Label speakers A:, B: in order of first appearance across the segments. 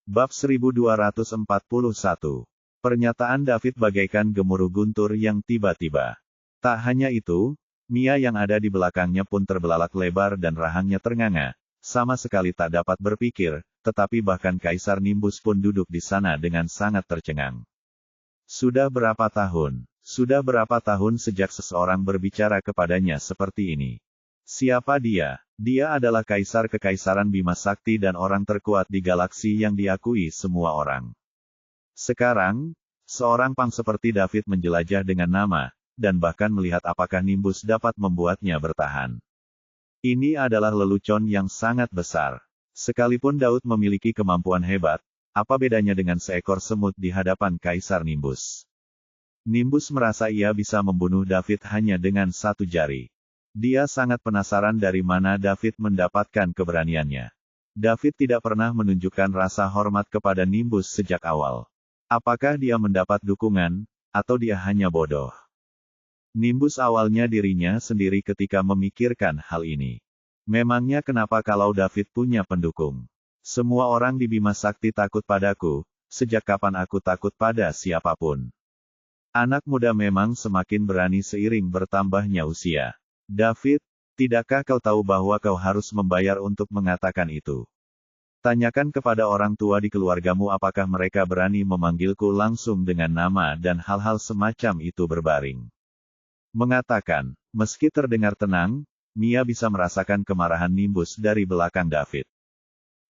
A: Bab 1241. Pernyataan David bagaikan gemuruh guntur yang tiba-tiba. Tak hanya itu, Mia yang ada di belakangnya pun terbelalak lebar dan rahangnya ternganga. Sama sekali tak dapat berpikir, tetapi bahkan Kaisar Nimbus pun duduk di sana dengan sangat tercengang. Sudah berapa tahun sejak seseorang berbicara kepadanya seperti ini? Siapa dia? Dia adalah Kaisar Kekaisaran Bima Sakti dan orang terkuat di galaksi yang diakui semua orang. Sekarang, seorang pang seperti David menjelajah dengan nama, dan bahkan melihat apakah Nimbus dapat membuatnya bertahan. Ini adalah lelucon yang sangat besar. Sekalipun Daud memiliki kemampuan hebat, apa bedanya dengan seekor semut di hadapan Kaisar Nimbus? Nimbus merasa ia bisa membunuh David hanya dengan satu jari. Dia sangat penasaran dari mana David mendapatkan keberaniannya. David tidak pernah menunjukkan rasa hormat kepada Nimbus sejak awal. Apakah dia mendapat dukungan, atau dia hanya bodoh? Nimbus awalnya dirinya sendiri ketika memikirkan hal ini. Memangnya kenapa kalau David punya pendukung? Semua orang di Bima Sakti takut padaku, sejak kapan aku takut pada siapapun? Anak muda memang semakin berani seiring bertambahnya usia. David, tidakkah kau tahu bahwa kau harus membayar untuk mengatakan itu? Tanyakan kepada orang tua di keluargamu apakah mereka berani memanggilku langsung dengan nama dan hal-hal semacam itu berbaring. Mengatakan, meski terdengar tenang, Mia bisa merasakan kemarahan Nimbus dari belakang David.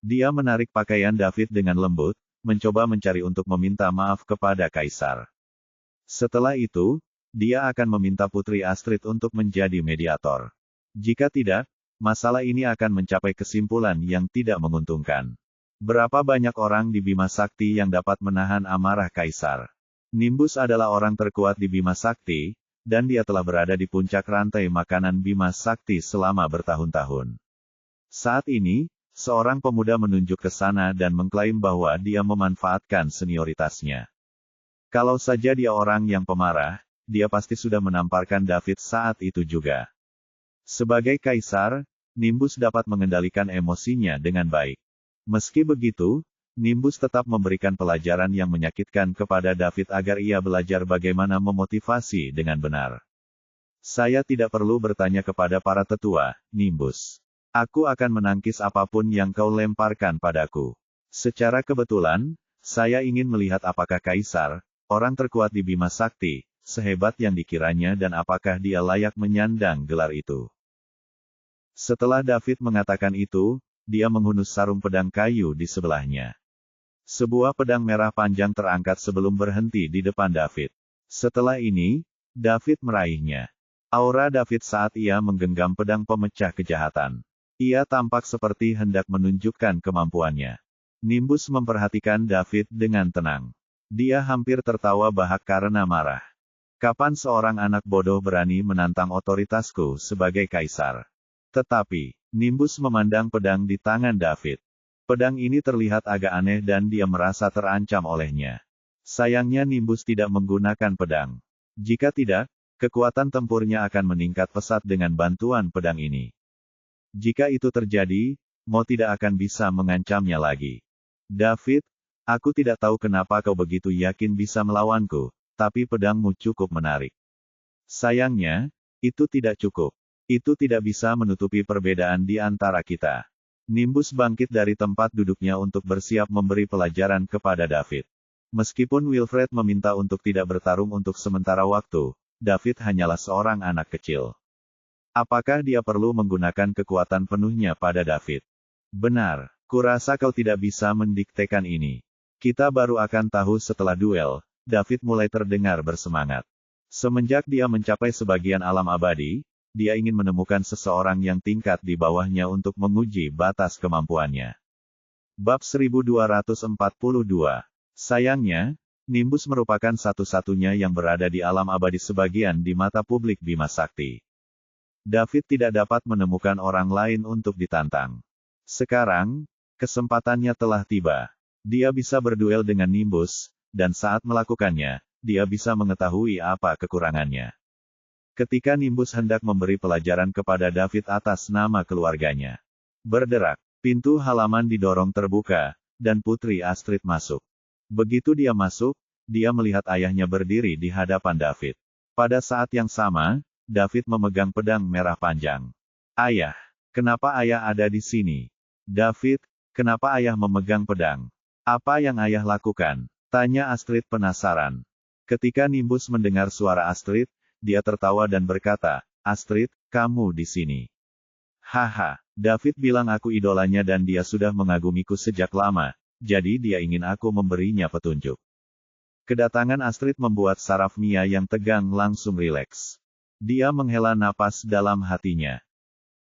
A: Dia menarik pakaian David dengan lembut, mencoba mencari untuk meminta maaf kepada Kaisar. Setelah itu, dia akan meminta Putri Astrid untuk menjadi mediator. Jika tidak, masalah ini akan mencapai kesimpulan yang tidak menguntungkan. Berapa banyak orang di Bima Sakti yang dapat menahan amarah Kaisar? Nimbus adalah orang terkuat di Bima Sakti, dan dia telah berada di puncak rantai makanan Bima Sakti selama bertahun-tahun. Saat ini, seorang pemuda menunjuk ke sana dan mengklaim bahwa dia memanfaatkan senioritasnya. Kalau saja dia orang yang pemarah, dia pasti sudah menamparkan David saat itu juga. Sebagai Kaisar, Nimbus dapat mengendalikan emosinya dengan baik. Meski begitu, Nimbus tetap memberikan pelajaran yang menyakitkan kepada David agar ia belajar bagaimana memotivasi dengan benar. Saya tidak perlu bertanya kepada para tetua, Nimbus. Aku akan menangkis apapun yang kau lemparkan padaku. Secara kebetulan, saya ingin melihat apakah Kaisar, orang terkuat di Bima Sakti, sehebat yang dikiranya dan apakah dia layak menyandang gelar itu. Setelah David mengatakan itu, dia menghunus sarung pedang kayu di sebelahnya. Sebuah pedang merah panjang terangkat sebelum berhenti di depan David. Setelah ini, David meraihnya. Aura David saat ia menggenggam pedang pemecah kejahatan. Ia tampak seperti hendak menunjukkan kemampuannya. Nimbus memperhatikan David dengan tenang. Dia hampir tertawa bahak karena marah. Kapan seorang anak bodoh berani menantang otoritasku sebagai Kaisar? Tetapi, Nimbus memandang pedang di tangan David. Pedang ini terlihat agak aneh dan dia merasa terancam olehnya. Sayangnya Nimbus tidak menggunakan pedang. Jika tidak, kekuatan tempurnya akan meningkat pesat dengan bantuan pedang ini. Jika itu terjadi, Mo tidak akan bisa mengancamnya lagi. David, aku tidak tahu kenapa kau begitu yakin bisa melawanku, tapi pedangmu cukup menarik. Sayangnya, itu tidak cukup. Itu tidak bisa menutupi perbedaan di antara kita. Nimbus bangkit dari tempat duduknya untuk bersiap memberi pelajaran kepada David. Meskipun Wilfred meminta untuk tidak bertarung untuk sementara waktu, David hanyalah seorang anak kecil. Apakah dia perlu menggunakan kekuatan penuhnya pada David? Benar, kurasa kau tidak bisa mendiktekan ini. Kita baru akan tahu setelah duel. David mulai terdengar bersemangat. Semenjak dia mencapai sebagian alam abadi, dia ingin menemukan seseorang yang tingkat di bawahnya untuk menguji batas kemampuannya. Bab 1242. Sayangnya, Nimbus merupakan satu-satunya yang berada di alam abadi sebagian di mata publik Bima Sakti. David tidak dapat menemukan orang lain untuk ditantang. Sekarang, kesempatannya telah tiba. Dia bisa berduel dengan Nimbus, dan saat melakukannya, dia bisa mengetahui apa kekurangannya. Ketika Nimbus hendak memberi pelajaran kepada David atas nama keluarganya. Berderak, pintu halaman didorong terbuka, dan Putri Astrid masuk. Begitu dia masuk, dia melihat ayahnya berdiri di hadapan David. Pada saat yang sama, David memegang pedang merah panjang. Ayah, kenapa ayah ada di sini? David, kenapa ayah memegang pedang? Apa yang ayah lakukan? Tanya Astrid penasaran. Ketika Nimbus mendengar suara Astrid, dia tertawa dan berkata, Astrid, kamu di sini. Haha, David bilang aku idolanya dan dia sudah mengagumiku sejak lama, jadi dia ingin aku memberinya petunjuk. Kedatangan Astrid membuat saraf Mia yang tegang langsung rileks. Dia menghela napas dalam hatinya.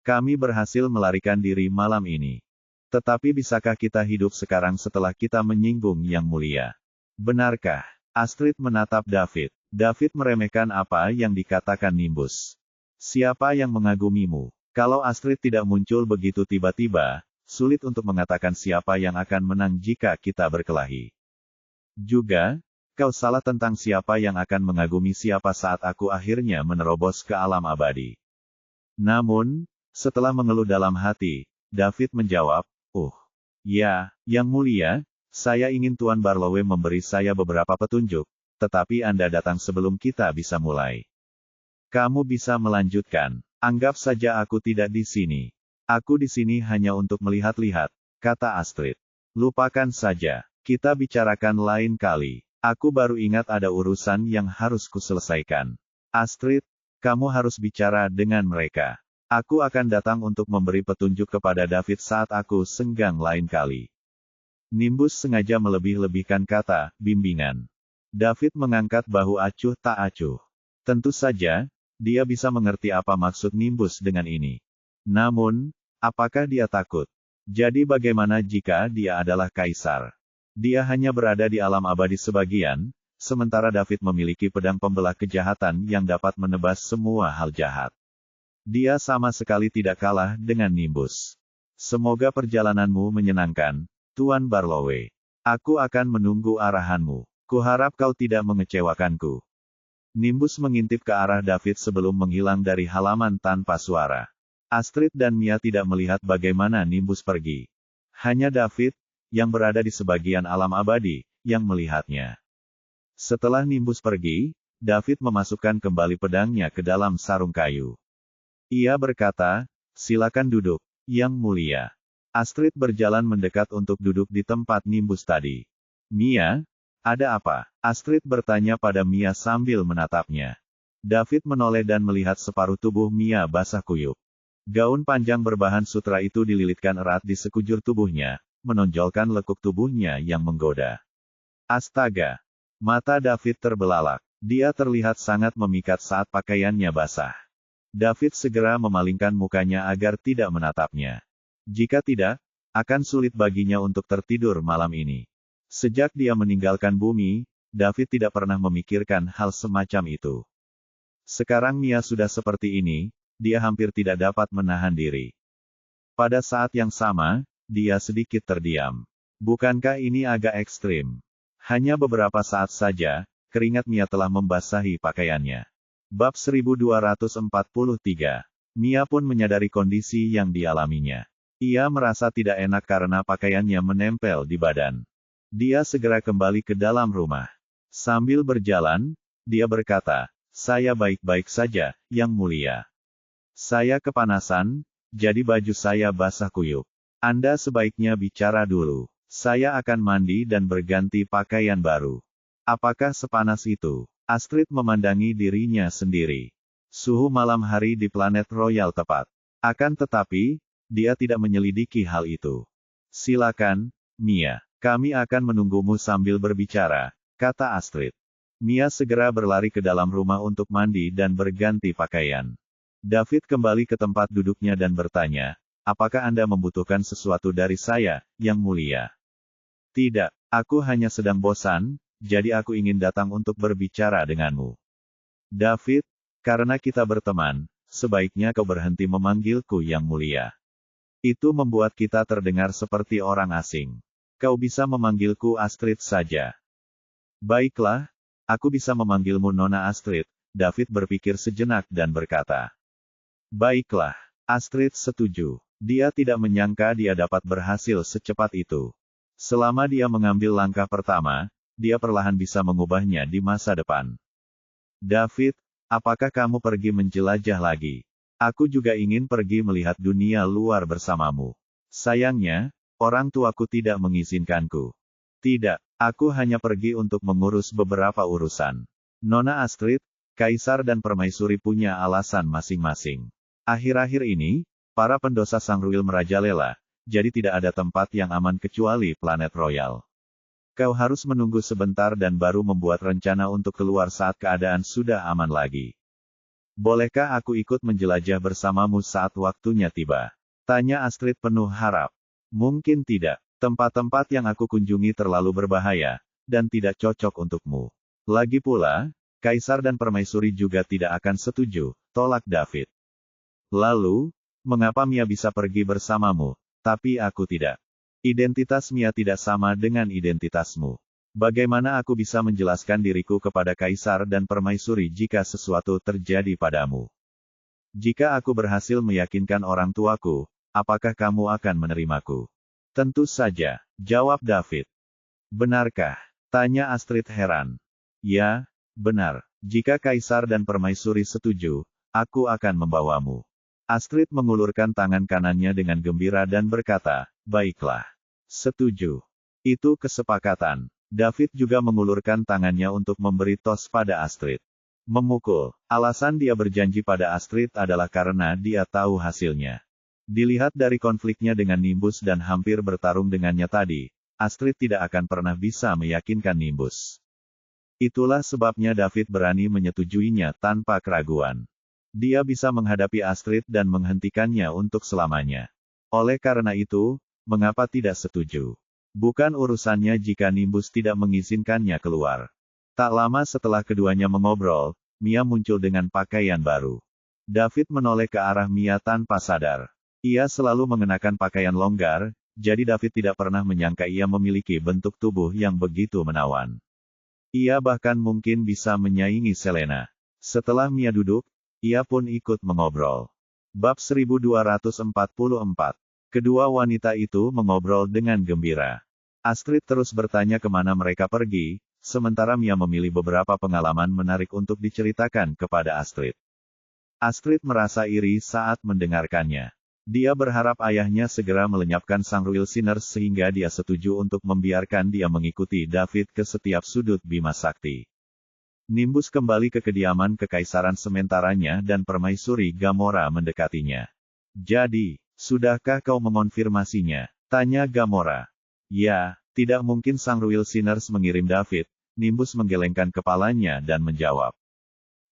A: Kami berhasil melarikan diri malam ini. Tetapi bisakah kita hidup sekarang setelah kita menyinggung Yang Mulia? Benarkah? Astrid menatap David. David meremehkan apa yang dikatakan Nimbus. Siapa yang mengagumimu? Kalau Astrid tidak muncul begitu tiba-tiba, sulit untuk mengatakan siapa yang akan menang jika kita berkelahi. Juga, kau salah tentang siapa yang akan mengagumi siapa saat aku akhirnya menerobos ke alam abadi. Namun, setelah mengeluh dalam hati, David menjawab, ya, Yang Mulia, saya ingin Tuan Barlowe memberi saya beberapa petunjuk, tetapi Anda datang sebelum kita bisa mulai. Kamu bisa melanjutkan. Anggap saja aku tidak di sini. Aku di sini hanya untuk melihat-lihat, kata Astrid. Lupakan saja, kita bicarakan lain kali. Aku baru ingat ada urusan yang harus kuselesaikan. Astrid, kamu harus bicara dengan mereka. Aku akan datang untuk memberi petunjuk kepada David saat aku senggang lain kali. Nimbus sengaja melebih-lebihkan kata, bimbingan. David mengangkat bahu acuh tak acuh. Tentu saja, dia bisa mengerti apa maksud Nimbus dengan ini. Namun, apakah dia takut? Jadi bagaimana jika dia adalah kaisar? Dia hanya berada di alam abadi sebagian, sementara David memiliki pedang pembelah kejahatan yang dapat menebas semua hal jahat. Dia sama sekali tidak kalah dengan Nimbus. Semoga perjalananmu menyenangkan, Tuan Barlowe. Aku akan menunggu arahanmu. Kuharap kau tidak mengecewakanku. Nimbus mengintip ke arah David sebelum menghilang dari halaman tanpa suara. Astrid dan Mia tidak melihat bagaimana Nimbus pergi. Hanya David, yang berada di sebagian alam abadi, yang melihatnya. Setelah Nimbus pergi, David memasukkan kembali pedangnya ke dalam sarung kayu. Ia berkata, silakan duduk, Yang Mulia. Astrid berjalan mendekat untuk duduk di tempat Nimbus tadi. Mia, ada apa? Astrid bertanya pada Mia sambil menatapnya. David menoleh dan melihat separuh tubuh Mia basah kuyup. Gaun panjang berbahan sutra itu dililitkan erat di sekujur tubuhnya, menonjolkan lekuk tubuhnya yang menggoda. Astaga! Mata David terbelalak. Dia terlihat sangat memikat saat pakaiannya basah. David segera memalingkan mukanya agar tidak menatapnya. Jika tidak, akan sulit baginya untuk tertidur malam ini. Sejak dia meninggalkan bumi, David tidak pernah memikirkan hal semacam itu. Sekarang Mia sudah seperti ini, dia hampir tidak dapat menahan diri. Pada saat yang sama, dia sedikit terdiam. Bukankah ini agak ekstrim? Hanya beberapa saat saja, keringat Mia telah membasahi pakaiannya. Bab 1243. Mia pun menyadari kondisi yang dialaminya. Ia merasa tidak enak karena pakaiannya menempel di badan. Dia segera kembali ke dalam rumah. Sambil berjalan, dia berkata, saya baik-baik saja, Yang Mulia. Saya kepanasan, jadi baju saya basah kuyup. Anda sebaiknya bicara dulu. Saya akan mandi dan berganti pakaian baru. Apakah sepanas itu? Astrid memandangi dirinya sendiri. Suhu malam hari di planet Royal tepat. Akan tetapi, dia tidak menyelidiki hal itu. Silakan, Mia. Kami akan menunggumu sambil berbicara, kata Astrid. Mia segera berlari ke dalam rumah untuk mandi dan berganti pakaian. David kembali ke tempat duduknya dan bertanya, apakah Anda membutuhkan sesuatu dari saya, Yang Mulia? Tidak, aku hanya sedang bosan, jadi aku ingin datang untuk berbicara denganmu. David, karena kita berteman, sebaiknya kau berhenti memanggilku Yang Mulia. Itu membuat kita terdengar seperti orang asing. Kau bisa memanggilku Astrid saja. Baiklah, aku bisa memanggilmu Nona Astrid, David berpikir sejenak dan berkata. Baiklah, Astrid setuju. Dia tidak menyangka dia dapat berhasil secepat itu. Selama dia mengambil langkah pertama, dia perlahan bisa mengubahnya di masa depan. David, apakah kamu pergi menjelajah lagi? Aku juga ingin pergi melihat dunia luar bersamamu. Sayangnya, orang tuaku tidak mengizinkanku. Tidak, aku hanya pergi untuk mengurus beberapa urusan. Nona Astrid, Kaisar dan Permaisuri punya alasan masing-masing. Akhir-akhir ini, para pendosa Sangruil merajalela, jadi tidak ada tempat yang aman kecuali planet Royal. Kau harus menunggu sebentar dan baru membuat rencana untuk keluar saat keadaan sudah aman lagi. Bolehkah aku ikut menjelajah bersamamu saat waktunya tiba? Tanya Astrid penuh harap. Mungkin tidak. Tempat-tempat yang aku kunjungi terlalu berbahaya, dan tidak cocok untukmu. Lagi pula, Kaisar dan Permaisuri juga tidak akan setuju, tolak David. Lalu, mengapa Mia bisa pergi bersamamu, tapi aku tidak? Identitas Mia tidak sama dengan identitasmu. Bagaimana aku bisa menjelaskan diriku kepada Kaisar dan Permaisuri jika sesuatu terjadi padamu? Jika aku berhasil meyakinkan orang tuaku, apakah kamu akan menerimaku? Tentu saja, jawab David. Benarkah? Tanya Astrid heran. Ya, benar. Jika Kaisar dan Permaisuri setuju, aku akan membawamu. Astrid mengulurkan tangan kanannya dengan gembira dan berkata, baiklah. Setuju. Itu kesepakatan. David juga mengulurkan tangannya untuk memberi tos pada Astrid. Memukul. Alasan dia berjanji pada Astrid adalah karena dia tahu hasilnya. Dilihat dari konfliknya dengan Nimbus dan hampir bertarung dengannya tadi, Astrid tidak akan pernah bisa meyakinkan Nimbus. Itulah sebabnya David berani menyetujuinya tanpa keraguan. Dia bisa menghadapi Astrid dan menghentikannya untuk selamanya. Oleh karena itu, mengapa tidak setuju? Bukan urusannya jika Nimbus tidak mengizinkannya keluar. Tak lama setelah keduanya mengobrol, Mia muncul dengan pakaian baru. David menoleh ke arah Mia tanpa sadar. Ia selalu mengenakan pakaian longgar, jadi David tidak pernah menyangka ia memiliki bentuk tubuh yang begitu menawan. Ia bahkan mungkin bisa menyaingi Selena. Setelah Mia duduk, ia pun ikut mengobrol. Bab 1244. Kedua wanita itu mengobrol dengan gembira. Astrid terus bertanya kemana mereka pergi, sementara Mia memilih beberapa pengalaman menarik untuk diceritakan kepada Astrid. Astrid merasa iri saat mendengarkannya. Dia berharap ayahnya segera melenyapkan Sangruil Sinners sehingga dia setuju untuk membiarkan dia mengikuti David ke setiap sudut Bima Sakti. Nimbus kembali ke kediaman kekaisaran sementaranya dan Permaisuri Gamora mendekatinya. Jadi, sudahkah kau mengonfirmasinya? Tanya Gamora. Ya, tidak mungkin Sangruil Sinners mengirim David. Nimbus menggelengkan kepalanya dan menjawab.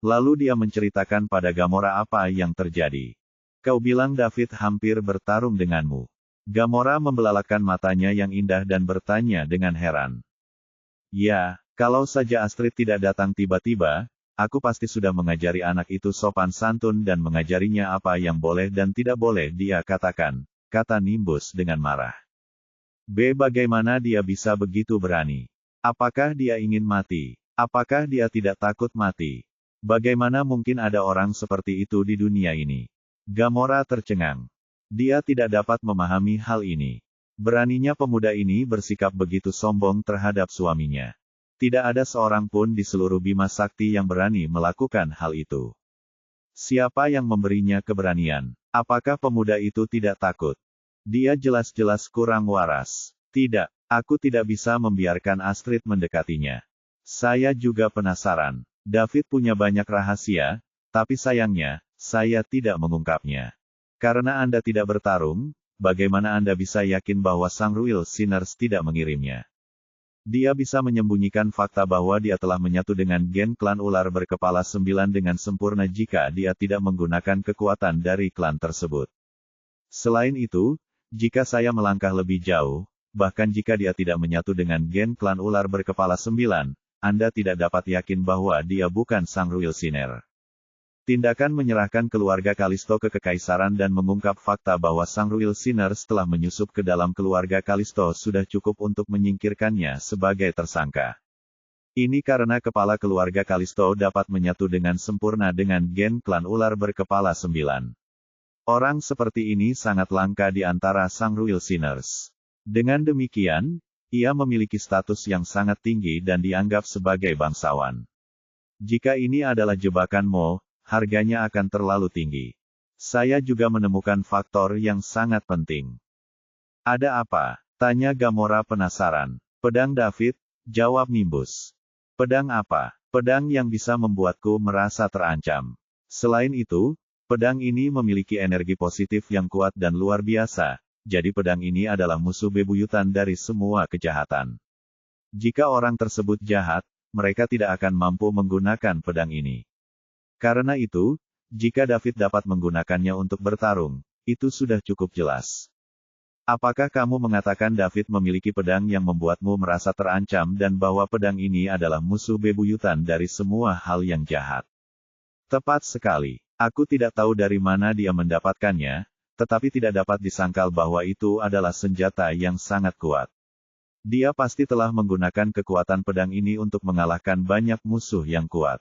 A: Lalu dia menceritakan pada Gamora apa yang terjadi. Kau bilang David hampir bertarung denganmu. Gamora membelalakan matanya yang indah dan bertanya dengan heran. Ya, kalau saja Astrid tidak datang tiba-tiba, aku pasti sudah mengajari anak itu sopan santun dan mengajarinya apa yang boleh dan tidak boleh dia katakan, kata Nimbus dengan marah. Bagaimana dia bisa begitu berani? Apakah dia ingin mati? Apakah dia tidak takut mati? Bagaimana mungkin ada orang seperti itu di dunia ini? Gamora tercengang. Dia tidak dapat memahami hal ini. Beraninya pemuda ini bersikap begitu sombong terhadap suaminya. Tidak ada seorang pun di seluruh Bima Sakti yang berani melakukan hal itu. Siapa yang memberinya keberanian? Apakah pemuda itu tidak takut? Dia jelas-jelas kurang waras. Tidak, aku tidak bisa membiarkan Astrid mendekatinya. Saya juga penasaran. David punya banyak rahasia, tapi sayangnya, saya tidak mengungkapnya. Karena Anda tidak bertarung, bagaimana Anda bisa yakin bahwa Sangruil Sinners tidak mengirimnya? Dia bisa menyembunyikan fakta bahwa dia telah menyatu dengan gen klan ular berkepala 9 dengan sempurna jika dia tidak menggunakan kekuatan dari klan tersebut. Selain itu, jika saya melangkah lebih jauh, bahkan jika dia tidak menyatu dengan gen klan ular berkepala 9, Anda tidak dapat yakin bahwa dia bukan Sangruil Sinner. Tindakan menyerahkan keluarga Kalisto ke kekaisaran dan mengungkap fakta bahwa Sangruil Sinners telah menyusup ke dalam keluarga Kalisto sudah cukup untuk menyingkirkannya sebagai tersangka. Ini karena kepala keluarga Kalisto dapat menyatu dengan sempurna dengan gen klan ular berkepala 9. Orang seperti ini sangat langka di antara Sangruil Sinners. Dengan demikian, Ia memiliki status yang sangat tinggi dan dianggap sebagai bangsawan. Jika ini adalah jebakan Mo, harganya akan terlalu tinggi. Saya juga menemukan faktor yang sangat penting. Ada apa? Tanya Gamora penasaran. Pedang David, jawab Nimbus. Pedang apa? Pedang yang bisa membuatku merasa terancam. Selain itu, pedang ini memiliki energi positif yang kuat dan luar biasa. Jadi pedang ini adalah musuh bebuyutan dari semua kejahatan. Jika orang tersebut jahat, mereka tidak akan mampu menggunakan pedang ini. Karena itu, jika David dapat menggunakannya untuk bertarung, itu sudah cukup jelas. Apakah kamu mengatakan David memiliki pedang yang membuatmu merasa terancam dan bahwa pedang ini adalah musuh bebuyutan dari semua hal yang jahat? Tepat sekali. Aku tidak tahu dari mana dia mendapatkannya, tetapi tidak dapat disangkal bahwa itu adalah senjata yang sangat kuat. Dia pasti telah menggunakan kekuatan pedang ini untuk mengalahkan banyak musuh yang kuat.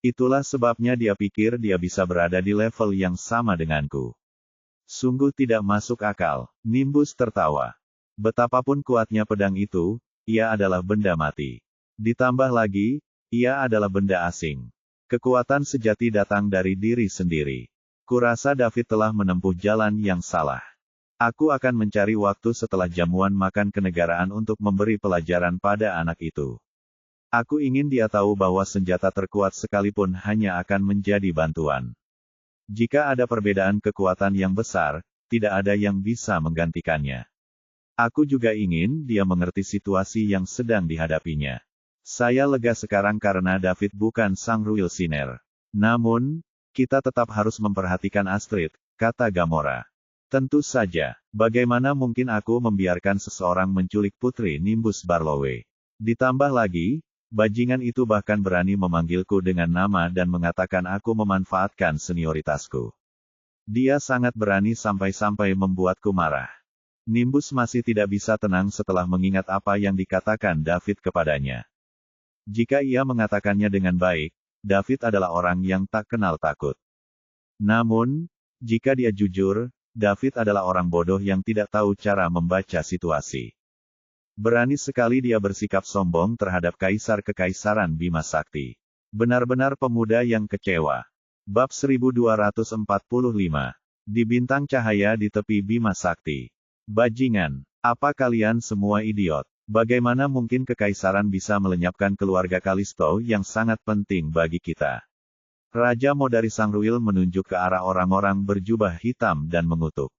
A: Itulah sebabnya dia pikir dia bisa berada di level yang sama denganku. Sungguh tidak masuk akal. Nimbus tertawa. Betapapun kuatnya pedang itu, ia adalah benda mati. Ditambah lagi, ia adalah benda asing. Kekuatan sejati datang dari diri sendiri. Kurasa David telah menempuh jalan yang salah. Aku akan mencari waktu setelah jamuan makan kenegaraan untuk memberi pelajaran pada anak itu. Aku ingin dia tahu bahwa senjata terkuat sekalipun hanya akan menjadi bantuan. Jika ada perbedaan kekuatan yang besar, tidak ada yang bisa menggantikannya. Aku juga ingin dia mengerti situasi yang sedang dihadapinya. Saya lega sekarang karena David bukan Sang Ruil Siner. Namun, kita tetap harus memperhatikan Astrid, kata Gamora. Tentu saja, bagaimana mungkin aku membiarkan seseorang menculik Putri Nimbus Barlowe? Ditambah lagi, bajingan itu bahkan berani memanggilku dengan nama dan mengatakan aku memanfaatkan senioritasku. Dia sangat berani sampai-sampai membuatku marah. Nimbus masih tidak bisa tenang setelah mengingat apa yang dikatakan David kepadanya. Jika ia mengatakannya dengan baik, David adalah orang yang tak kenal takut. Namun, jika dia jujur, David adalah orang bodoh yang tidak tahu cara membaca situasi. Berani sekali dia bersikap sombong terhadap Kaisar Kekaisaran Bima Sakti. Benar-benar pemuda yang kecewa. Bab 1245. Di bintang cahaya di tepi Bima Sakti. Bajingan, apa kalian semua idiot? Bagaimana mungkin kekaisaran bisa melenyapkan keluarga Kalisto yang sangat penting bagi kita? Raja Mo dari Sang Ruil menunjuk ke arah orang-orang berjubah hitam dan mengutuk.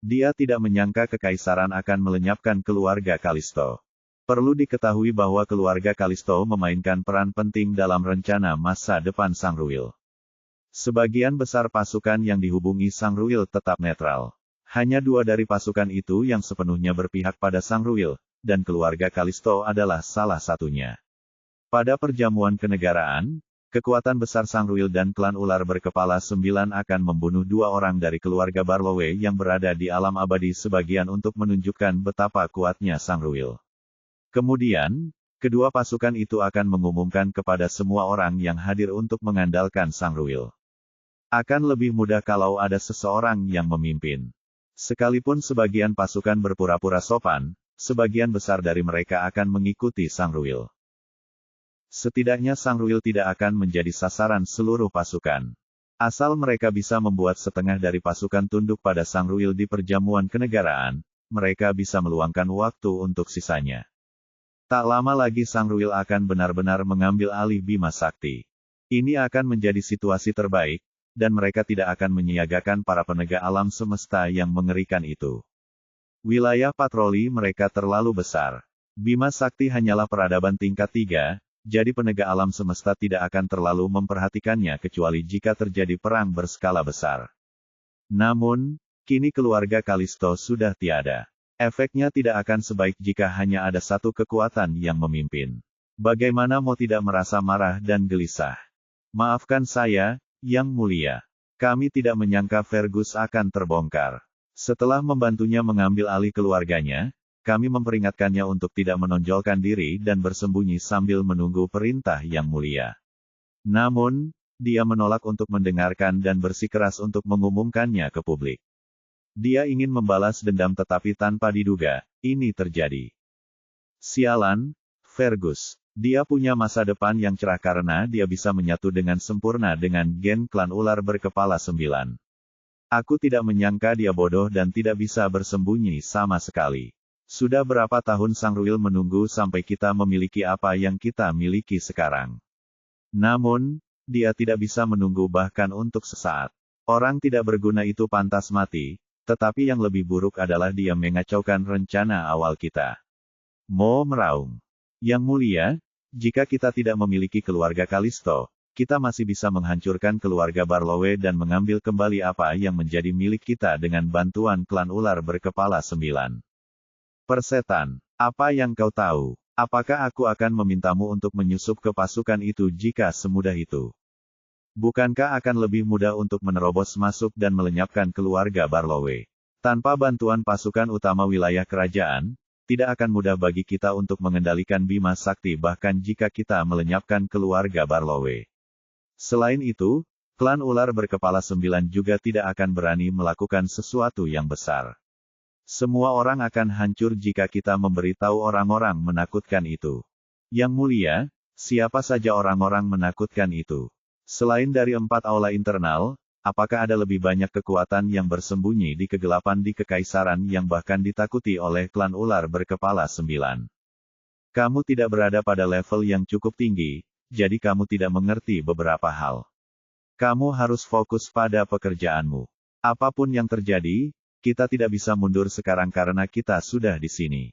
A: Dia tidak menyangka kekaisaran akan melenyapkan keluarga Kalisto. Perlu diketahui bahwa keluarga Kalisto memainkan peran penting dalam rencana masa depan Sang Ruil. Sebagian besar pasukan yang dihubungi Sang Ruil tetap netral. Hanya 2 dari pasukan itu yang sepenuhnya berpihak pada Sang Ruil, dan keluarga Kalisto adalah salah satunya. Pada perjamuan kenegaraan, kekuatan besar Sang Ruil dan klan ular berkepala 9 akan membunuh 2 orang dari keluarga Barlowe yang berada di alam abadi sebagian untuk menunjukkan betapa kuatnya Sang Ruil. Kemudian, kedua pasukan itu akan mengumumkan kepada semua orang yang hadir untuk mengandalkan Sang Ruil. Akan lebih mudah kalau ada seseorang yang memimpin. Sekalipun sebagian pasukan berpura-pura sopan, sebagian besar dari mereka akan mengikuti Sang Ruil. Setidaknya Sang Ruil tidak akan menjadi sasaran seluruh pasukan. Asal mereka bisa membuat setengah dari pasukan tunduk pada Sang Ruil di perjamuan kenegaraan, mereka bisa meluangkan waktu untuk sisanya. Tak lama lagi Sang Ruil akan benar-benar mengambil alih Bima Sakti. Ini akan menjadi situasi terbaik, dan mereka tidak akan menyiagakan para penegak alam semesta yang mengerikan itu. Wilayah patroli mereka terlalu besar. Bima Sakti hanyalah peradaban tingkat 3, jadi penegak alam semesta tidak akan terlalu memperhatikannya kecuali jika terjadi perang berskala besar. Namun, kini keluarga Kalisto sudah tiada. Efeknya tidak akan sebaik jika hanya ada satu kekuatan yang memimpin. Bagaimana mau tidak merasa marah dan gelisah? Maafkan saya, Yang Mulia. Kami tidak menyangka Fergus akan terbongkar. Setelah membantunya mengambil alih keluarganya, kami memperingatkannya untuk tidak menonjolkan diri dan bersembunyi sambil menunggu perintah Yang Mulia. Namun, dia menolak untuk mendengarkan dan bersikeras untuk mengumumkannya ke publik. Dia ingin membalas dendam tetapi tanpa diduga, ini terjadi. Sialan, Fergus. Dia punya masa depan yang cerah karena dia bisa menyatu dengan sempurna dengan gen klan ular berkepala 9. Aku tidak menyangka dia bodoh dan tidak bisa bersembunyi sama sekali. Sudah berapa tahun Sangruil menunggu sampai kita memiliki apa yang kita miliki sekarang. Namun, dia tidak bisa menunggu bahkan untuk sesaat. Orang tidak berguna itu pantas mati, tetapi yang lebih buruk adalah dia mengacaukan rencana awal kita. Mo meraung. Yang mulia, jika kita tidak memiliki keluarga Kalisto, kita masih bisa menghancurkan keluarga Barlowe dan mengambil kembali apa yang menjadi milik kita dengan bantuan klan ular berkepala 9. Persetan, apa yang kau tahu? Apakah aku akan memintamu untuk menyusup ke pasukan itu jika semudah itu? Bukankah akan lebih mudah untuk menerobos masuk dan melenyapkan keluarga Barlowe? Tanpa bantuan pasukan utama wilayah kerajaan, tidak akan mudah bagi kita untuk mengendalikan Bima Sakti bahkan jika kita melenyapkan keluarga Barlowe. Selain itu, klan ular berkepala 9 juga tidak akan berani melakukan sesuatu yang besar. Semua orang akan hancur jika kita memberitahu orang-orang menakutkan itu. Yang mulia, siapa saja orang-orang menakutkan itu? Selain dari 4 aula internal, apakah ada lebih banyak kekuatan yang bersembunyi di kegelapan di Kekaisaran yang bahkan ditakuti oleh klan ular berkepala 9? Kamu tidak berada pada level yang cukup tinggi, jadi kamu tidak mengerti beberapa hal. Kamu harus fokus pada pekerjaanmu. Apapun yang terjadi, kita tidak bisa mundur sekarang karena kita sudah di sini.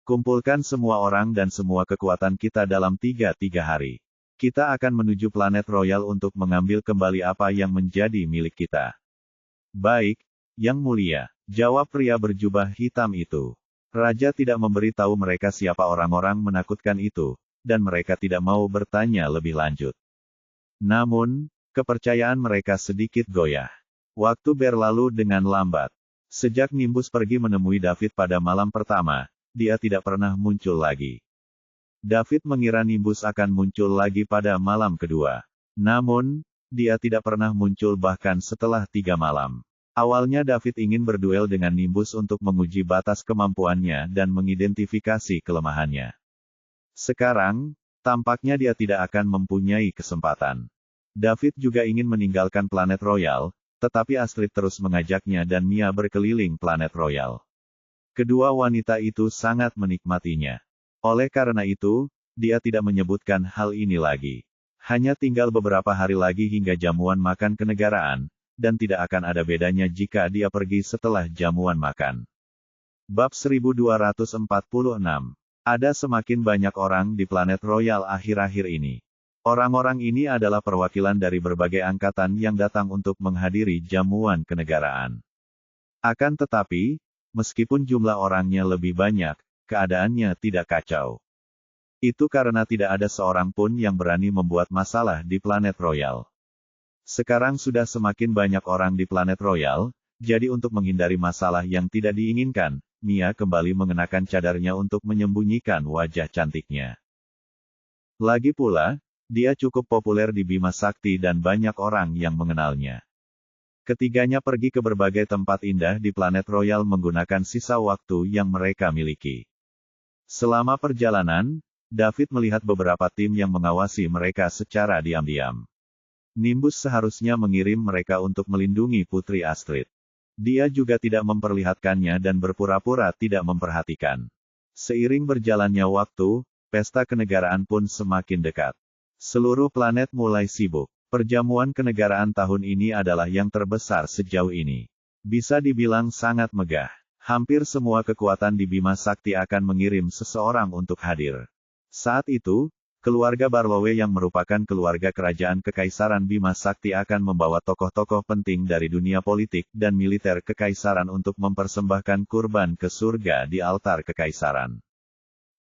A: Kumpulkan semua orang dan semua kekuatan kita dalam 3 hari. Kita akan menuju planet Royal untuk mengambil kembali apa yang menjadi milik kita. Baik, Yang Mulia, jawab pria berjubah hitam itu. Raja tidak memberitahu mereka siapa orang-orang menakutkan itu, dan mereka tidak mau bertanya lebih lanjut. Namun, kepercayaan mereka sedikit goyah. Waktu berlalu dengan lambat. Sejak Nimbus pergi menemui David pada malam pertama, dia tidak pernah muncul lagi. David mengira Nimbus akan muncul lagi pada malam kedua. Namun, dia tidak pernah muncul bahkan setelah 3 malam. Awalnya David ingin berduel dengan Nimbus untuk menguji batas kemampuannya dan mengidentifikasi kelemahannya. Sekarang, tampaknya dia tidak akan mempunyai kesempatan. David juga ingin meninggalkan planet Royal, tetapi Astrid terus mengajaknya dan Mia berkeliling planet Royal. Kedua wanita itu sangat menikmatinya. Oleh karena itu, dia tidak menyebutkan hal ini lagi. Hanya tinggal beberapa hari lagi hingga jamuan makan kenegaraan, dan tidak akan ada bedanya jika dia pergi setelah jamuan makan. Bab 1246. Ada semakin banyak orang di planet Royal akhir-akhir ini. Orang-orang ini adalah perwakilan dari berbagai angkatan yang datang untuk menghadiri jamuan kenegaraan. Akan tetapi, meskipun jumlah orangnya lebih banyak, keadaannya tidak kacau. Itu karena tidak ada seorang pun yang berani membuat masalah di planet Royal. Sekarang sudah semakin banyak orang di planet Royal, jadi untuk menghindari masalah yang tidak diinginkan, Mia kembali mengenakan cadarnya untuk menyembunyikan wajah cantiknya. Lagi pula, dia cukup populer di Bima Sakti dan banyak orang yang mengenalnya. Ketiganya pergi ke berbagai tempat indah di planet Royal menggunakan sisa waktu yang mereka miliki. Selama perjalanan, David melihat beberapa tim yang mengawasi mereka secara diam-diam. Nimbus seharusnya mengirim mereka untuk melindungi Putri Astrid. Dia juga tidak memperlihatkannya dan berpura-pura tidak memperhatikan. Seiring berjalannya waktu, pesta kenegaraan pun semakin dekat. Seluruh planet mulai sibuk. Perjamuan kenegaraan tahun ini adalah yang terbesar sejauh ini. Bisa dibilang sangat megah. Hampir semua kekuatan di Bima Sakti akan mengirim seseorang untuk hadir. Saat itu, keluarga Barlowe yang merupakan keluarga kerajaan Kekaisaran Bima Sakti akan membawa tokoh-tokoh penting dari dunia politik dan militer Kekaisaran untuk mempersembahkan kurban ke surga di altar Kekaisaran.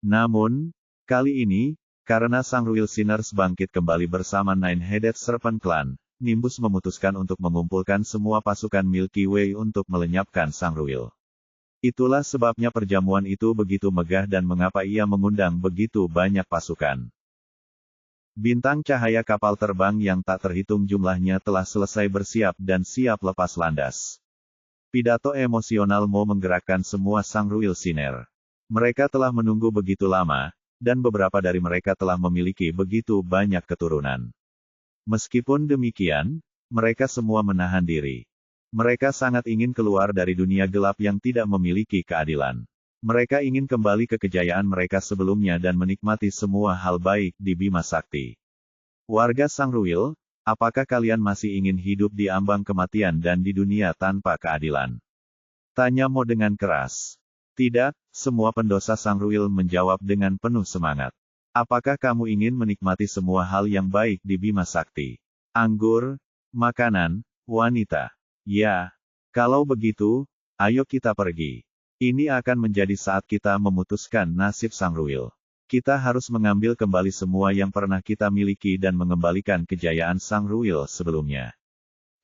A: Namun, kali ini, karena Sangruil Sinners bangkit kembali bersama Nine-Headed Serpent Clan, Nimbus memutuskan untuk mengumpulkan semua pasukan Milky Way untuk melenyapkan Sangruil. Itulah sebabnya perjamuan itu begitu megah dan mengapa ia mengundang begitu banyak pasukan. Bintang cahaya kapal terbang yang tak terhitung jumlahnya telah selesai bersiap dan siap lepas landas. Pidato emosional Mo menggerakkan semua Sangruil Sinner. Mereka telah menunggu begitu lama, dan beberapa dari mereka telah memiliki begitu banyak keturunan. Meskipun demikian, mereka semua menahan diri. Mereka sangat ingin keluar dari dunia gelap yang tidak memiliki keadilan. Mereka ingin kembali ke kejayaan mereka sebelumnya dan menikmati semua hal baik di Bima Sakti. Warga Sangruil, apakah kalian masih ingin hidup di ambang kematian dan di dunia tanpa keadilan? Tanya Mo dengan keras. Tidak, semua pendosa Sangruil menjawab dengan penuh semangat. Apakah kamu ingin menikmati semua hal yang baik di Bima Sakti? Anggur, makanan, wanita. Ya, kalau begitu, ayo kita pergi. Ini akan menjadi saat kita memutuskan nasib Sangruil. Kita harus mengambil kembali semua yang pernah kita miliki dan mengembalikan kejayaan Sangruil sebelumnya.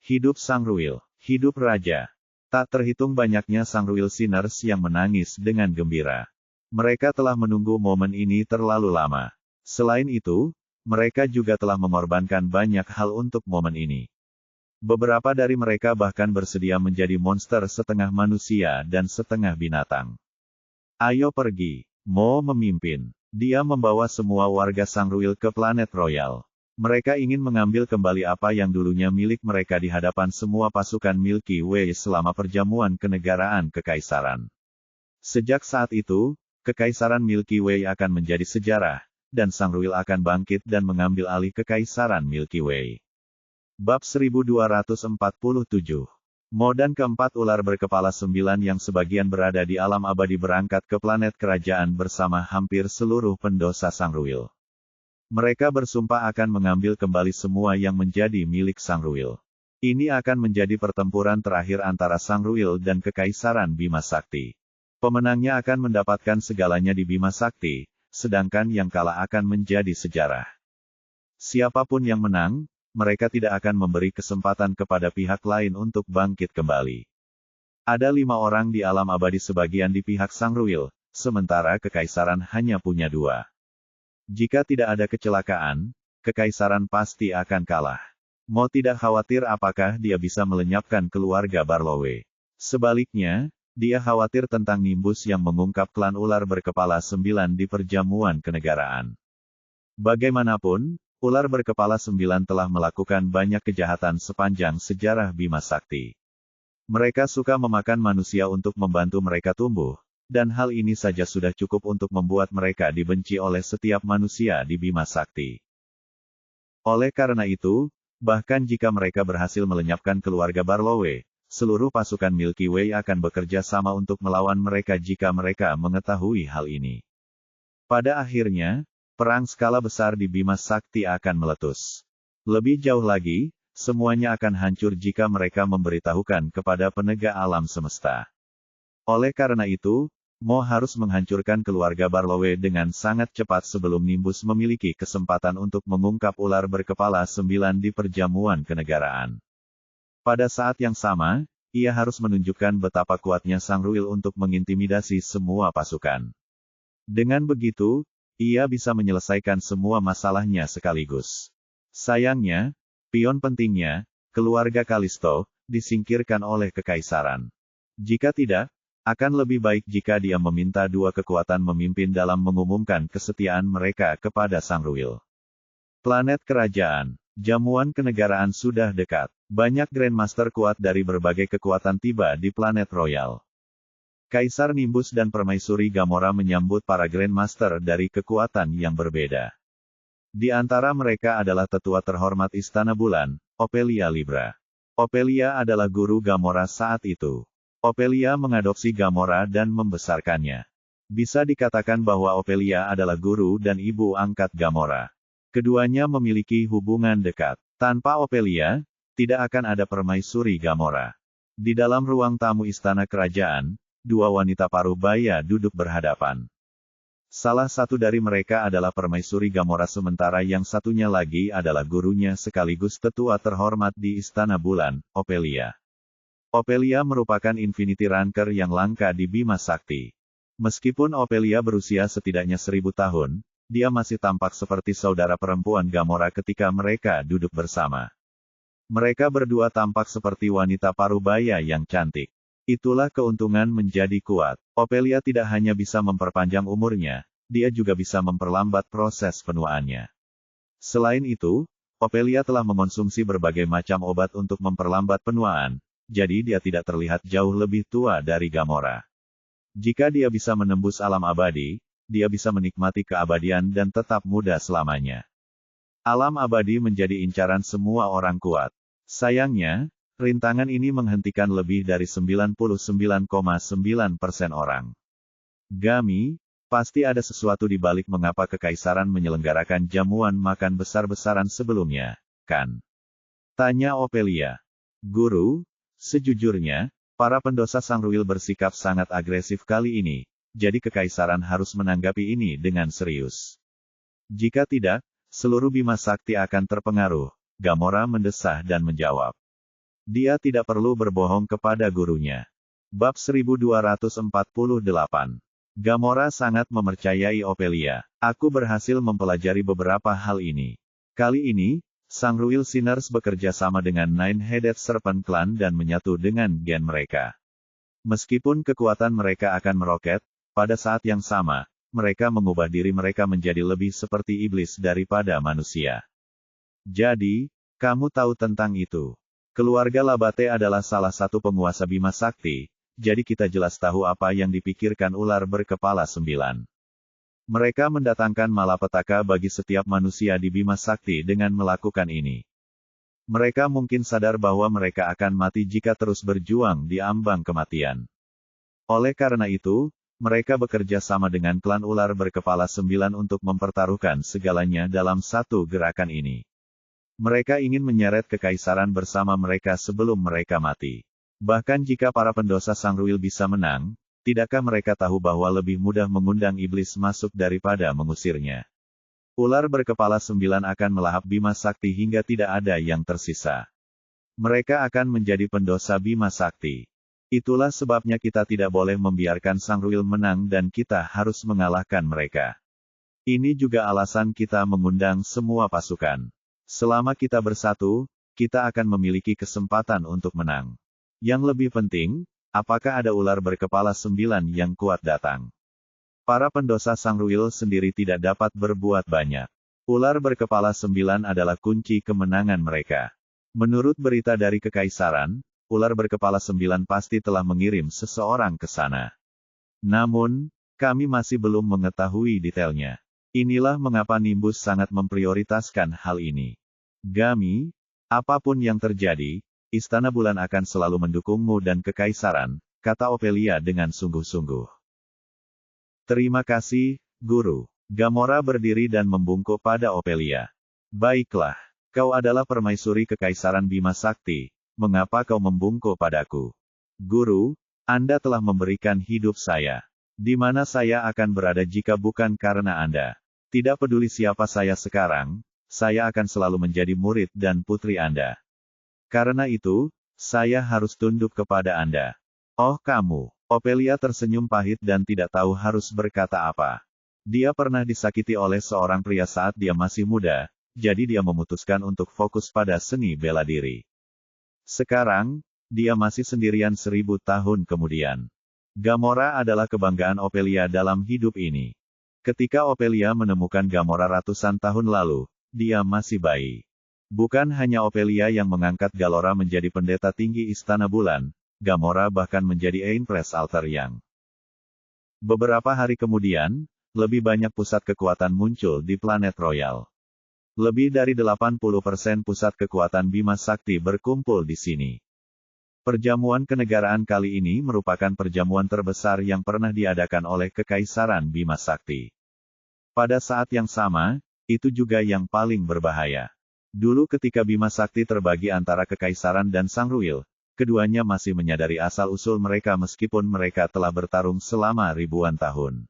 A: Hidup Sangruil, hidup Raja. Tak terhitung banyaknya Sangruil Sinners yang menangis dengan gembira. Mereka telah menunggu momen ini terlalu lama. Selain itu, mereka juga telah mengorbankan banyak hal untuk momen ini. Beberapa dari mereka bahkan bersedia menjadi monster setengah manusia dan setengah binatang. Ayo pergi, Mo memimpin. Dia membawa semua warga Sangruil ke planet Royal. Mereka ingin mengambil kembali apa yang dulunya milik mereka di hadapan semua pasukan Milky Way selama perjamuan kenegaraan kekaisaran. Sejak saat itu, kekaisaran Milky Way akan menjadi sejarah, dan Sangruil akan bangkit dan mengambil alih kekaisaran Milky Way. Bab 1247. Mo dan keempat ular berkepala 9 yang sebagian berada di alam abadi berangkat ke planet kerajaan bersama hampir seluruh pendosa Sangruil. Mereka bersumpah akan mengambil kembali semua yang menjadi milik Sangruil. Ini akan menjadi pertempuran terakhir antara Sangruil dan Kekaisaran Bima Sakti. Pemenangnya akan mendapatkan segalanya di Bima Sakti, sedangkan yang kalah akan menjadi sejarah. Siapapun yang menang, mereka tidak akan memberi kesempatan kepada pihak lain untuk bangkit kembali. Ada 5 orang di alam abadi sebagian di pihak Sangruil, sementara Kekaisaran hanya punya 2. Jika tidak ada kecelakaan, Kekaisaran pasti akan kalah. Mo tidak khawatir apakah dia bisa melenyapkan keluarga Barlowe. Sebaliknya, dia khawatir tentang Nimbus yang mengungkap klan ular berkepala 9 di perjamuan kenegaraan. Bagaimanapun, ular berkepala 9 telah melakukan banyak kejahatan sepanjang sejarah Bima Sakti. Mereka suka memakan manusia untuk membantu mereka tumbuh. Dan hal ini saja sudah cukup untuk membuat mereka dibenci oleh setiap manusia di Bima Sakti. Oleh karena itu, bahkan jika mereka berhasil melenyapkan keluarga Barlowe, seluruh pasukan Milky Way akan bekerja sama untuk melawan mereka jika mereka mengetahui hal ini. Pada akhirnya, perang skala besar di Bima Sakti akan meletus. Lebih jauh lagi, semuanya akan hancur jika mereka memberitahukan kepada penegak alam semesta. Oleh karena itu, Mo harus menghancurkan keluarga Barlowe dengan sangat cepat sebelum Nimbus memiliki kesempatan untuk mengungkap ular berkepala 9 di perjamuan kenegaraan. Pada saat yang sama, ia harus menunjukkan betapa kuatnya Sangruil untuk mengintimidasi semua pasukan. Dengan begitu, ia bisa menyelesaikan semua masalahnya sekaligus. Sayangnya, pion pentingnya, keluarga Kalisto, disingkirkan oleh Kekaisaran. Jika tidak, akan lebih baik jika dia meminta 2 kekuatan memimpin dalam mengumumkan kesetiaan mereka kepada Sangruil. Planet kerajaan, jamuan kenegaraan sudah dekat. Banyak Grandmaster kuat dari berbagai kekuatan tiba di planet Royal. Kaisar Nimbus dan Permaisuri Gamora menyambut para Grandmaster dari kekuatan yang berbeda. Di antara mereka adalah tetua terhormat Istana Bulan, Ophelia Libra. Ophelia adalah guru Gamora saat itu. Ophelia mengadopsi Gamora dan membesarkannya. Bisa dikatakan bahwa Ophelia adalah guru dan ibu angkat Gamora. Keduanya memiliki hubungan dekat. Tanpa Ophelia, tidak akan ada Permaisuri Gamora. Di dalam ruang tamu istana kerajaan, 2 wanita parubaya duduk berhadapan. Salah satu dari mereka adalah Permaisuri Gamora sementara yang satunya lagi adalah gurunya sekaligus tetua terhormat di Istana Bulan, Ophelia. Ophelia merupakan Infinity Ranker yang langka di Bima Sakti. Meskipun Ophelia berusia setidaknya 1000 tahun, dia masih tampak seperti saudara perempuan Gamora ketika mereka duduk bersama. Mereka berdua tampak seperti wanita parubaya yang cantik. Itulah keuntungan menjadi kuat. Ophelia tidak hanya bisa memperpanjang umurnya, dia juga bisa memperlambat proses penuaannya. Selain itu, Ophelia telah mengonsumsi berbagai macam obat untuk memperlambat penuaan, jadi dia tidak terlihat jauh lebih tua dari Gamora. Jika dia bisa menembus alam abadi, dia bisa menikmati keabadian dan tetap muda selamanya. Alam abadi menjadi incaran semua orang kuat. Sayangnya, rintangan ini menghentikan lebih dari 99,9% orang. Gami, pasti ada sesuatu di balik mengapa kekaisaran menyelenggarakan jamuan makan besar-besaran sebelumnya, kan? Tanya Ophelia. Guru, sejujurnya, para pendosa Sangruil bersikap sangat agresif kali ini, jadi kekaisaran harus menanggapi ini dengan serius. Jika tidak, seluruh Bima Sakti akan terpengaruh, Gamora mendesah dan menjawab. Dia tidak perlu berbohong kepada gurunya. Bab 1248. Gamora sangat mempercayai Ophelia. Aku berhasil mempelajari beberapa hal ini. Kali ini, Sangruil Sinners bekerja sama dengan Nine-Headed Serpent Clan dan menyatu dengan gen mereka. Meskipun kekuatan mereka akan meroket, pada saat yang sama, mereka mengubah diri mereka menjadi lebih seperti iblis daripada manusia. Jadi, kamu tahu tentang itu. Keluarga Labate adalah salah satu penguasa Bima Sakti, jadi kita jelas tahu apa yang dipikirkan ular berkepala 9. Mereka mendatangkan malapetaka bagi setiap manusia di Bima Sakti dengan melakukan ini. Mereka mungkin sadar bahwa mereka akan mati jika terus berjuang di ambang kematian. Oleh karena itu, mereka bekerja sama dengan klan ular berkepala 9 untuk mempertaruhkan segalanya dalam satu gerakan ini. Mereka ingin menyeret kekaisaran bersama mereka sebelum mereka mati. Bahkan jika para pendosa Sangruil bisa menang, tidakkah mereka tahu bahwa lebih mudah mengundang iblis masuk daripada mengusirnya? Ular berkepala 9 akan melahap Bima Sakti hingga tidak ada yang tersisa. Mereka akan menjadi pendosa Bima Sakti. Itulah sebabnya kita tidak boleh membiarkan Sangruil menang dan kita harus mengalahkan mereka. Ini juga alasan kita mengundang semua pasukan. Selama kita bersatu, kita akan memiliki kesempatan untuk menang. Yang lebih penting, apakah ada ular berkepala 9 yang kuat datang? Para pendosa Sangruil sendiri tidak dapat berbuat banyak. Ular berkepala 9 adalah kunci kemenangan mereka. Menurut berita dari Kekaisaran, ular berkepala 9 pasti telah mengirim seseorang ke sana. Namun, kami masih belum mengetahui detailnya. Inilah mengapa Nimbus sangat memprioritaskan hal ini. Gami, apapun yang terjadi, Istana Bulan akan selalu mendukungmu dan Kekaisaran, kata Ophelia dengan sungguh-sungguh. Terima kasih, Guru. Gamora berdiri dan membungkuk pada Ophelia. Baiklah, kau adalah permaisuri Kekaisaran Bima Sakti, mengapa kau membungkuk padaku? Guru, Anda telah memberikan hidup saya. Di mana saya akan berada jika bukan karena Anda? Tidak peduli siapa saya sekarang, saya akan selalu menjadi murid dan putri Anda. Karena itu, saya harus tunduk kepada Anda. Oh kamu, Ophelia tersenyum pahit dan tidak tahu harus berkata apa. Dia pernah disakiti oleh seorang pria saat dia masih muda, jadi dia memutuskan untuk fokus pada seni bela diri. Sekarang, dia masih sendirian 1000 tahun kemudian. Gamora adalah kebanggaan Ophelia dalam hidup ini. Ketika Ophelia menemukan Gamora ratusan tahun lalu, dia masih bayi. Bukan hanya Ophelia yang mengangkat Galora menjadi pendeta tinggi Istana Bulan, Gamora bahkan menjadi Empress Alter yang. Beberapa hari kemudian, lebih banyak pusat kekuatan muncul di planet Royal. Lebih dari 80% pusat kekuatan Bima Sakti berkumpul di sini. Perjamuan kenegaraan kali ini merupakan perjamuan terbesar yang pernah diadakan oleh Kekaisaran Bima Sakti. Pada saat yang sama, itu juga yang paling berbahaya. Dulu ketika Bima Sakti terbagi antara Kekaisaran dan Sangruil, keduanya masih menyadari asal-usul mereka meskipun mereka telah bertarung selama ribuan tahun.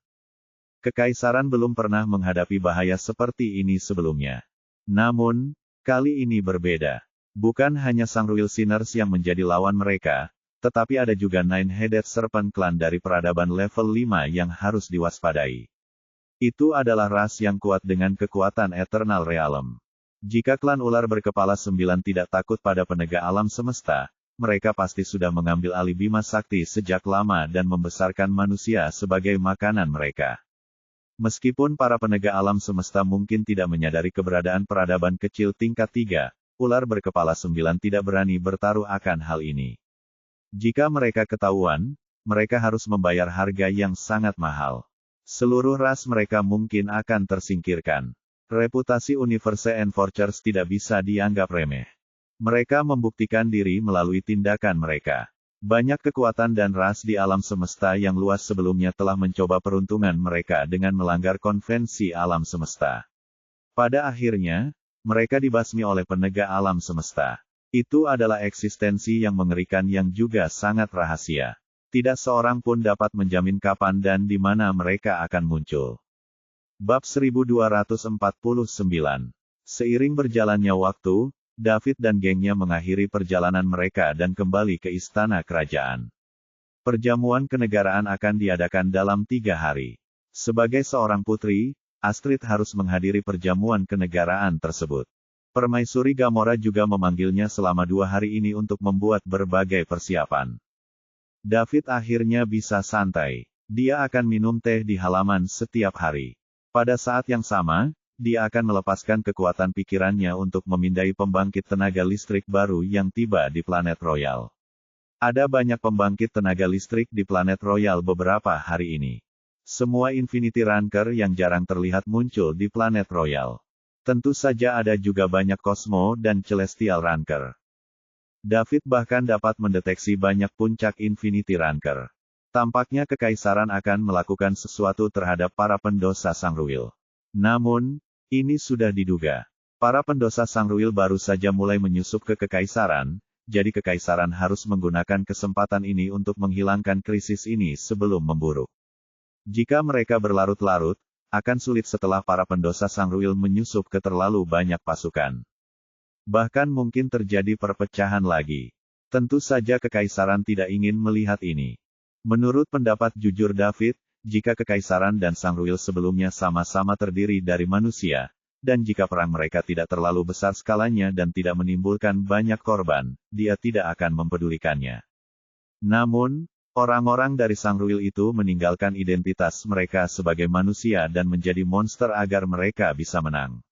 A: Kekaisaran belum pernah menghadapi bahaya seperti ini sebelumnya. Namun, kali ini berbeda. Bukan hanya Sangruil Sinners yang menjadi lawan mereka, tetapi ada juga Nine-Headed Serpent Clan dari peradaban level 5 yang harus diwaspadai. Itu adalah ras yang kuat dengan kekuatan Eternal Realm. Jika klan ular berkepala 9 tidak takut pada penegak alam semesta, mereka pasti sudah mengambil alih Bima Sakti sejak lama dan membesarkan manusia sebagai makanan mereka. Meskipun para penegak alam semesta mungkin tidak menyadari keberadaan peradaban kecil tingkat 3, ular berkepala 9 tidak berani bertaruh akan hal ini. Jika mereka ketahuan, mereka harus membayar harga yang sangat mahal. Seluruh ras mereka mungkin akan tersingkirkan. Reputasi Universe Enforcers tidak bisa dianggap remeh. Mereka membuktikan diri melalui tindakan mereka. Banyak kekuatan dan ras di alam semesta yang luas sebelumnya telah mencoba peruntungan mereka dengan melanggar konvensi alam semesta. Pada akhirnya, mereka dibasmi oleh penegak alam semesta. Itu adalah eksistensi yang mengerikan yang juga sangat rahasia. Tidak seorang pun dapat menjamin kapan dan di mana mereka akan muncul. Bab 1249. Seiring berjalannya waktu, David dan gengnya mengakhiri perjalanan mereka dan kembali ke istana kerajaan. Perjamuan kenegaraan akan diadakan dalam 3 hari. Sebagai seorang putri, Astrid harus menghadiri perjamuan kenegaraan tersebut. Permaisuri Gamora juga memanggilnya selama 2 hari ini untuk membuat berbagai persiapan. David akhirnya bisa santai. Dia akan minum teh di halaman setiap hari. Pada saat yang sama, dia akan melepaskan kekuatan pikirannya untuk memindai pembangkit tenaga listrik baru yang tiba di planet Royal. Ada banyak pembangkit tenaga listrik di planet Royal beberapa hari ini. Semua Infinity Ranker yang jarang terlihat muncul di planet Royal. Tentu saja ada juga banyak Cosmo dan Celestial Ranker. David bahkan dapat mendeteksi banyak puncak Infinity Ranker. Tampaknya kekaisaran akan melakukan sesuatu terhadap para pendosa Sangruil. Namun, ini sudah diduga. Para pendosa Sangruil baru saja mulai menyusup ke kekaisaran, jadi kekaisaran harus menggunakan kesempatan ini untuk menghilangkan krisis ini sebelum memburuk. Jika mereka berlarut-larut, akan sulit setelah para pendosa Sangruil menyusup ke terlalu banyak pasukan. Bahkan mungkin terjadi perpecahan lagi. Tentu saja kekaisaran tidak ingin melihat ini. Menurut pendapat jujur David, jika kekaisaran dan Sangruil sebelumnya sama-sama terdiri dari manusia, dan jika perang mereka tidak terlalu besar skalanya dan tidak menimbulkan banyak korban, dia tidak akan mempedulikannya. Namun, orang-orang dari Sangruil itu meninggalkan identitas mereka sebagai manusia dan menjadi monster agar mereka bisa menang.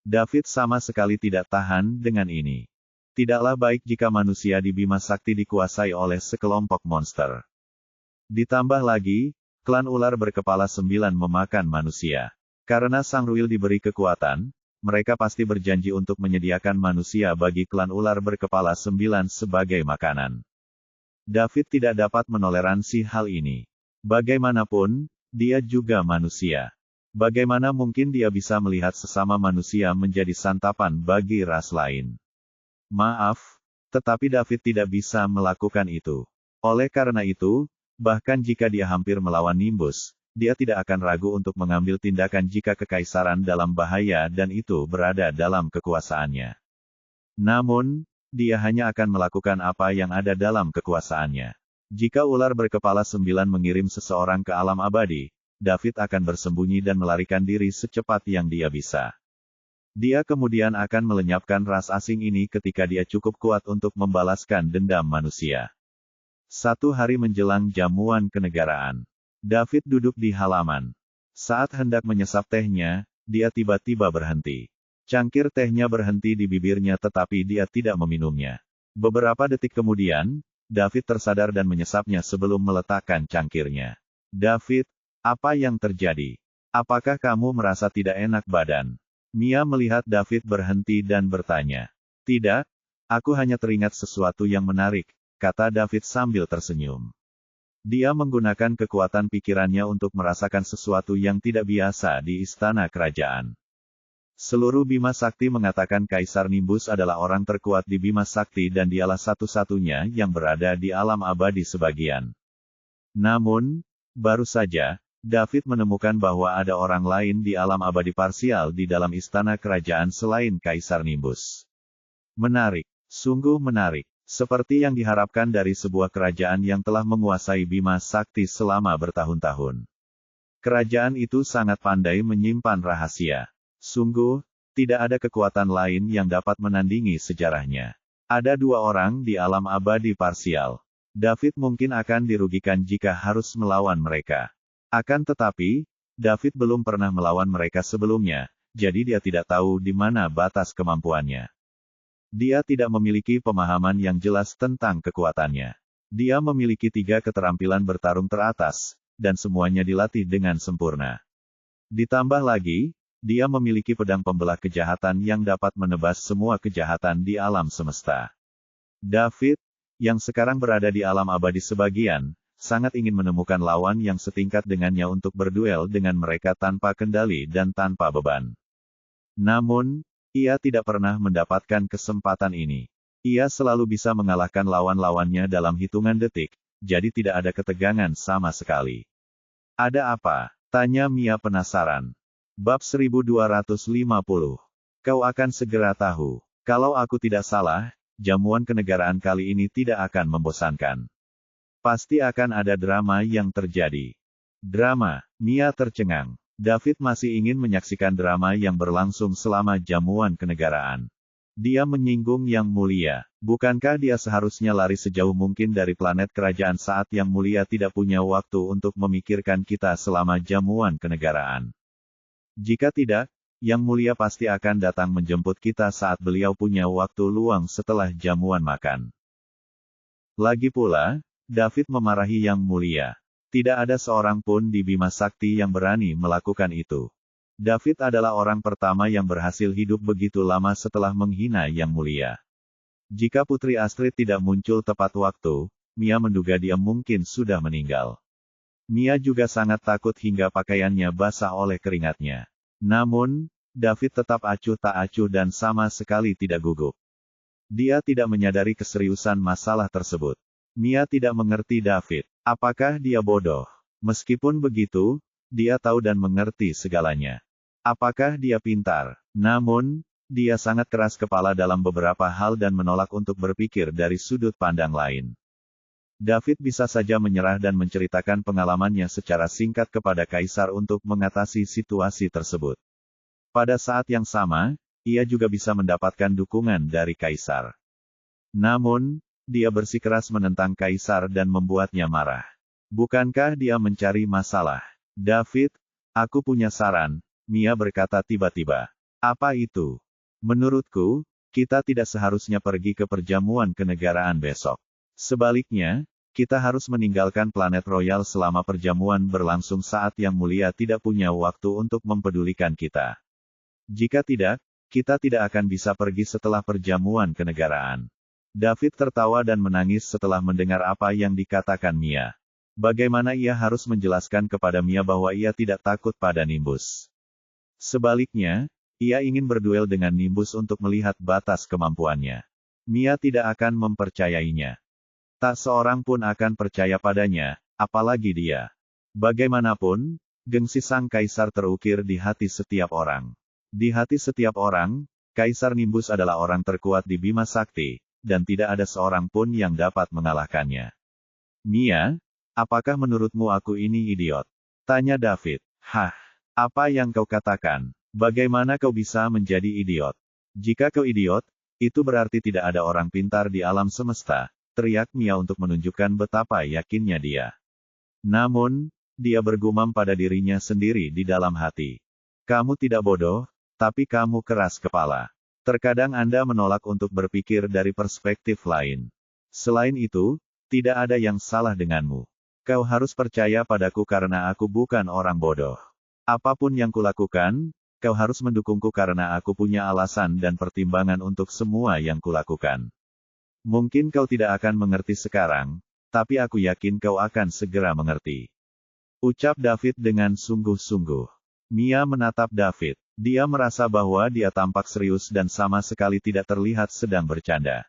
A: David sama sekali tidak tahan dengan ini. Tidaklah baik jika manusia di Bima Sakti dikuasai oleh sekelompok monster. Ditambah lagi, klan ular berkepala 9 memakan manusia. Karena Sangruil diberi kekuatan, mereka pasti berjanji untuk menyediakan manusia bagi klan ular berkepala 9 sebagai makanan. David tidak dapat menoleransi hal ini. Bagaimanapun, dia juga manusia. Bagaimana mungkin dia bisa melihat sesama manusia menjadi santapan bagi ras lain? Maaf, tetapi David tidak bisa melakukan itu. Oleh karena itu, bahkan jika dia hampir melawan Nimbus, dia tidak akan ragu untuk mengambil tindakan jika kekaisaran dalam bahaya dan itu berada dalam kekuasaannya. Namun, dia hanya akan melakukan apa yang ada dalam kekuasaannya. Jika ular berkepala 9 mengirim seseorang ke alam abadi, David akan bersembunyi dan melarikan diri secepat yang dia bisa. Dia kemudian akan melenyapkan ras asing ini ketika dia cukup kuat untuk membalaskan dendam manusia. 1 hari menjelang jamuan kenegaraan, David duduk di halaman. Saat hendak menyesap tehnya, dia tiba-tiba berhenti. Cangkir tehnya berhenti di bibirnya tetapi dia tidak meminumnya. Beberapa detik kemudian, David tersadar dan menyesapnya sebelum meletakkan cangkirnya. David, apa yang terjadi? Apakah kamu merasa tidak enak badan? Mia melihat David berhenti dan bertanya. Tidak, aku hanya teringat sesuatu yang menarik, kata David sambil tersenyum. Dia menggunakan kekuatan pikirannya untuk merasakan sesuatu yang tidak biasa di istana kerajaan. Seluruh Bima Sakti mengatakan Kaisar Nimbus adalah orang terkuat di Bima Sakti dan dialah satu-satunya yang berada di alam abadi sebagian. Namun, baru saja, David menemukan bahwa ada orang lain di alam abadi parsial di dalam istana kerajaan selain Kaisar Nimbus. Menarik, sungguh menarik, seperti yang diharapkan dari sebuah kerajaan yang telah menguasai Bima Sakti selama bertahun-tahun. Kerajaan itu sangat pandai menyimpan rahasia. Sungguh, tidak ada kekuatan lain yang dapat menandingi sejarahnya. Ada 2 orang di alam abadi parsial. David mungkin akan dirugikan jika harus melawan mereka. Akan tetapi, David belum pernah melawan mereka sebelumnya, jadi dia tidak tahu di mana batas kemampuannya. Dia tidak memiliki pemahaman yang jelas tentang kekuatannya. Dia memiliki 3 keterampilan bertarung teratas, dan semuanya dilatih dengan sempurna. Ditambah lagi, dia memiliki pedang pembelah kejahatan yang dapat menebas semua kejahatan di alam semesta. David, yang sekarang berada di alam abadi sebagian, sangat ingin menemukan lawan yang setingkat dengannya untuk berduel dengan mereka tanpa kendali dan tanpa beban. Namun, ia tidak pernah mendapatkan kesempatan ini. Ia selalu bisa mengalahkan lawan-lawannya dalam hitungan detik, jadi tidak ada ketegangan sama sekali. Ada apa? Tanya Mia penasaran. Bab 1250. Kau akan segera tahu. Kalau aku tidak salah, jamuan kenegaraan kali ini tidak akan membosankan. Pasti akan ada drama yang terjadi. Drama, Mia tercengang. David masih ingin menyaksikan drama yang berlangsung selama jamuan kenegaraan. Dia menyinggung Yang Mulia. Bukankah dia seharusnya lari sejauh mungkin dari planet kerajaan saat Yang Mulia tidak punya waktu untuk memikirkan kita selama jamuan kenegaraan? Jika tidak, Yang Mulia pasti akan datang menjemput kita saat beliau punya waktu luang setelah jamuan makan. Lagi pula, David memarahi Yang Mulia. Tidak ada seorang pun di Bima Sakti yang berani melakukan itu. David adalah orang pertama yang berhasil hidup begitu lama setelah menghina Yang Mulia. Jika Putri Astrid tidak muncul tepat waktu, Mia menduga dia mungkin sudah meninggal. Mia juga sangat takut hingga pakaiannya basah oleh keringatnya. Namun, David tetap acuh tak acuh dan sama sekali tidak gugup. Dia tidak menyadari keseriusan masalah tersebut. Mia tidak mengerti David. Apakah dia bodoh? Meskipun begitu, dia tahu dan mengerti segalanya. Apakah dia pintar? Namun, dia sangat keras kepala dalam beberapa hal dan menolak untuk berpikir dari sudut pandang lain. David bisa saja menyerah dan menceritakan pengalamannya secara singkat kepada Kaisar untuk mengatasi situasi tersebut. Pada saat yang sama, ia juga bisa mendapatkan dukungan dari Kaisar. Namun, dia bersikeras menentang Kaisar dan membuatnya marah. Bukankah dia mencari masalah? David, aku punya saran, Mia berkata tiba-tiba. Apa itu? Menurutku, kita tidak seharusnya pergi ke perjamuan kenegaraan besok. Sebaliknya, kita harus meninggalkan planet royal selama perjamuan berlangsung saat Yang Mulia tidak punya waktu untuk mempedulikan kita. Jika tidak, kita tidak akan bisa pergi setelah perjamuan kenegaraan. David tertawa dan menangis setelah mendengar apa yang dikatakan Mia. Bagaimana ia harus menjelaskan kepada Mia bahwa ia tidak takut pada Nimbus? Sebaliknya, ia ingin berduel dengan Nimbus untuk melihat batas kemampuannya. Mia tidak akan mempercayainya. Tak seorang pun akan percaya padanya, apalagi dia. Bagaimanapun, gengsi sang Kaisar terukir di hati setiap orang. Di hati setiap orang, Kaisar Nimbus adalah orang terkuat di Bima Sakti, dan tidak ada seorang pun yang dapat mengalahkannya. Mia, apakah menurutmu aku ini idiot? Tanya David. Hah, apa yang kau katakan? Bagaimana kau bisa menjadi idiot? Jika kau idiot, itu berarti tidak ada orang pintar di alam semesta, teriak Mia untuk menunjukkan betapa yakinnya dia. Namun, dia bergumam pada dirinya sendiri di dalam hati. Kamu tidak bodoh, tapi kamu keras kepala. Terkadang Anda menolak untuk berpikir dari perspektif lain. Selain itu, tidak ada yang salah denganmu. Kau harus percaya padaku karena aku bukan orang bodoh. Apapun yang kulakukan, kau harus mendukungku karena aku punya alasan dan pertimbangan untuk semua yang kulakukan. Mungkin kau tidak akan mengerti sekarang, tapi aku yakin kau akan segera mengerti. Ucap David dengan sungguh-sungguh. Mia menatap David. Dia merasa bahwa dia tampak serius dan sama sekali tidak terlihat sedang bercanda.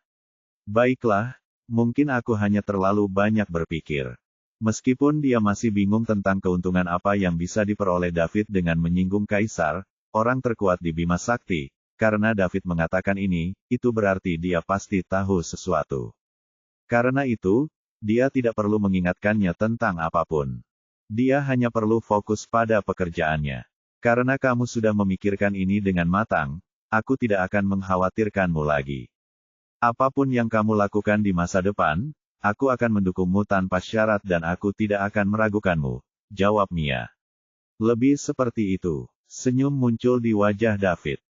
A: Baiklah, mungkin aku hanya terlalu banyak berpikir. Meskipun dia masih bingung tentang keuntungan apa yang bisa diperoleh David dengan menyinggung Kaisar, orang terkuat di Bima Sakti. Karena David mengatakan ini, itu berarti dia pasti tahu sesuatu. Karena itu, dia tidak perlu mengingatkannya tentang apapun. Dia hanya perlu fokus pada pekerjaannya. Karena kamu sudah memikirkan ini dengan matang, aku tidak akan mengkhawatirkanmu lagi. Apapun yang kamu lakukan di masa depan, aku akan mendukungmu tanpa syarat dan aku tidak akan meragukanmu, jawab Mia. Lebih seperti itu. Senyum muncul di wajah David.